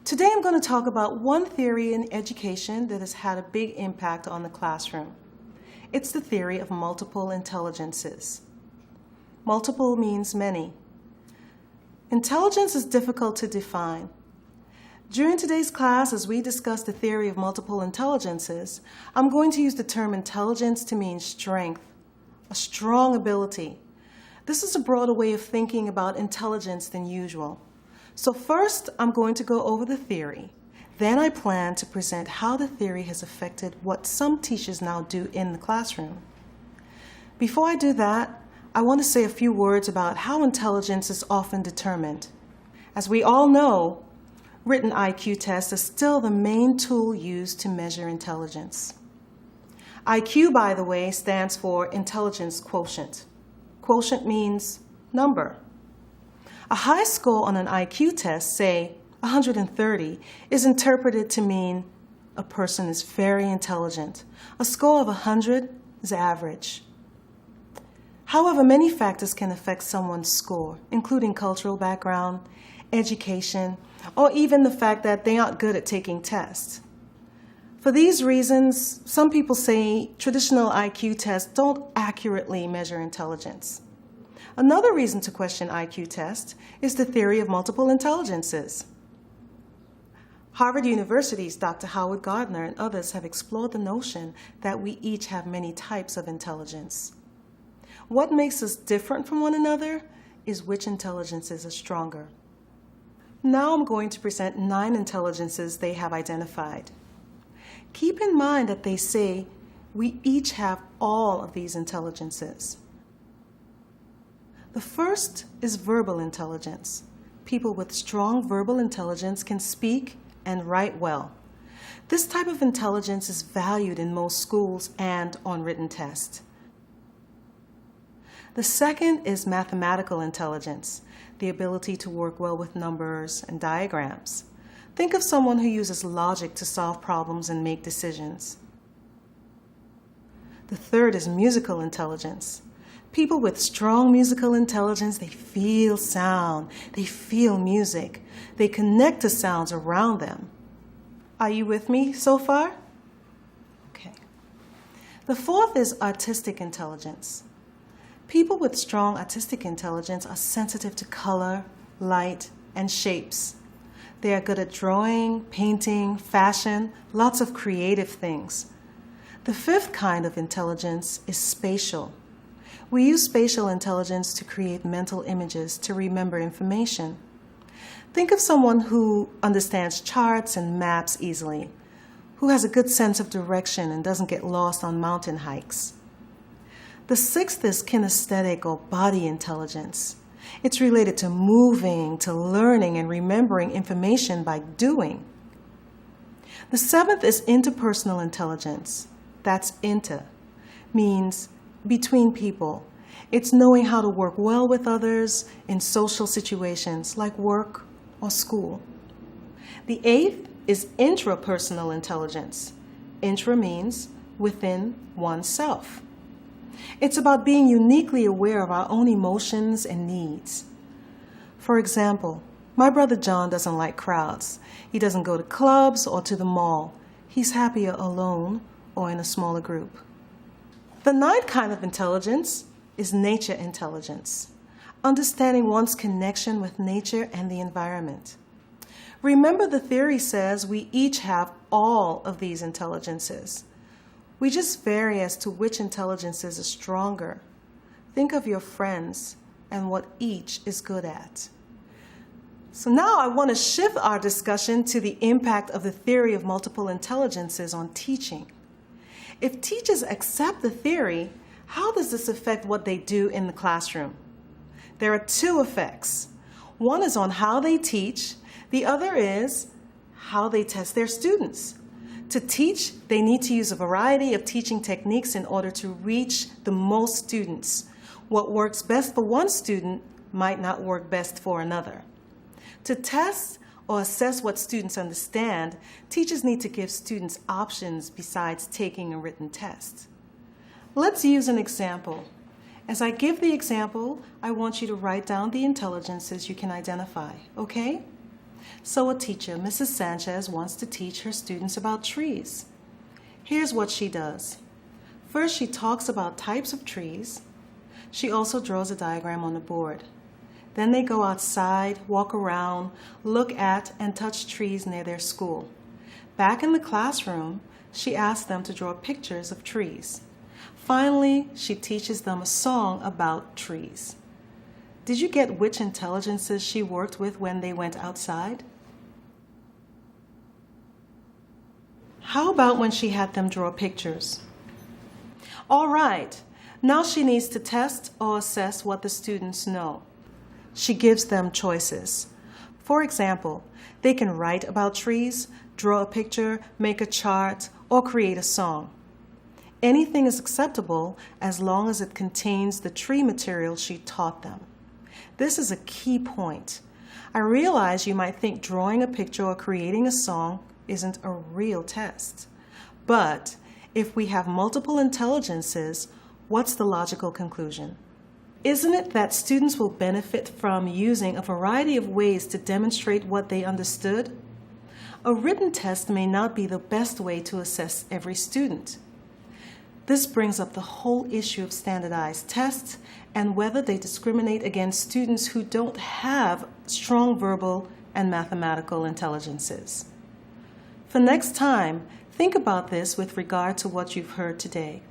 Today I'm going to talk about one theory in education that has had a big impact on the classroom. It's the theory of multiple intelligences. Multiple means many. Intelligence is difficult to define. During today's class, as we discuss the theory of multiple intelligences, I'm going to use the term intelligence to mean strength, a strong ability. This is a broader way of thinking about intelligence than usual. So first, I'm going to go over the theory. Then I plan to present how the theory has affected what some teachers now do in the classroom. Before I do that, I want to say a few words about how intelligence is often determined. As we all know, written IQ tests are still the main tool used to measure intelligence. IQ, by the way, stands for intelligence quotient. Quotient means number. A high score on an IQ test, say 130, is interpreted to mean a person is very intelligent. A score of 100 is average. However, many factors can affect someone's score, including cultural background, education, or even the fact that they aren't good at taking tests. For these reasons, some people say traditional IQ tests don't accurately measure intelligence. Another reason to question IQ tests is the theory of multiple intelligences. Harvard University's Dr. Howard Gardner and others have explored the notion that we each have many types of intelligence. What makes us different from one another is which intelligences are stronger. Now I'm going to present 9 intelligences they have identified. Keep in mind that they say we each have all of these intelligences. The first is verbal intelligence. People with strong verbal intelligence can speak and write well. This type of intelligence is valued in most schools and on written tests. The second is mathematical intelligence, the ability to work well with numbers and diagrams. Think of someone who uses logic to solve problems and make decisions. The third is musical intelligence. People with strong musical intelligence, they feel sound, they feel music, they connect to sounds around them. Are you with me so far? Okay. The fourth is artistic intelligence. People with strong artistic intelligence are sensitive to color, light, and shapes. They are good at drawing, painting, fashion, lots of creative things. The fifth kind of intelligence is spatial. We use spatial intelligence to create mental images to remember information. Think of someone who understands charts and maps easily, who has a good sense of direction and doesn't get lost on mountain hikes. The sixth is kinesthetic or body intelligence. It's related to moving, to learning, and remembering information by doing. The seventh is interpersonal intelligence. That's inter, means between people. It's knowing how to work well with others in social situations like work or school. The eighth is intrapersonal intelligence. Intra means within oneself. It's about being uniquely aware of our own emotions and needs. For example, my brother John doesn't like crowds. He doesn't go to clubs or to the mall. He's happier alone or in a smaller group. The ninth kind of intelligence is nature intelligence, understanding one's connection with nature and the environment. Remember, the theory says we each have all of these intelligences. We just vary as to which intelligences are stronger. Think of your friends and what each is good at. So now I want to shift our discussion to the impact of the theory of multiple intelligences on teaching. If teachers accept the theory, how does this affect what they do in the classroom? There are 2 effects. One is on how they teach. The other is how they test their students. To teach, they need to use a variety of teaching techniques in order to reach the most students. What works best for one student might not work best for another. To test or assess what students understand, teachers need to give students options besides taking a written test. Let's use an example. As I give the example, I want you to write down the intelligences you can identify, okay? So a teacher, Mrs. Sanchez, wants to teach her students about trees. Here's what she does. First, she talks about types of trees. She also draws a diagram on the board. Then they go outside, walk around, look at and touch trees near their school. Back in the classroom, she asks them to draw pictures of trees. Finally, she teaches them a song about trees. Did you get which intelligences she worked with when they went outside? How about when she had them draw pictures? All right, now she needs to test or assess what the students know. She gives them choices. For example, they can write about trees, draw a picture, make a chart, or create a song. Anything is acceptable as long as it contains the tree material she taught them. This is a key point. I realize you might think drawing a picture or creating a song isn't a real test. But if we have multiple intelligences, what's the logical conclusion? Isn't it that students will benefit from using a variety of ways to demonstrate what they understood? A written test may not be the best way to assess every student. This brings up the whole issue of standardized tests and whether they discriminate against students who don't have strong verbal and mathematical intelligences. For next time, think about this with regard to what you've heard today.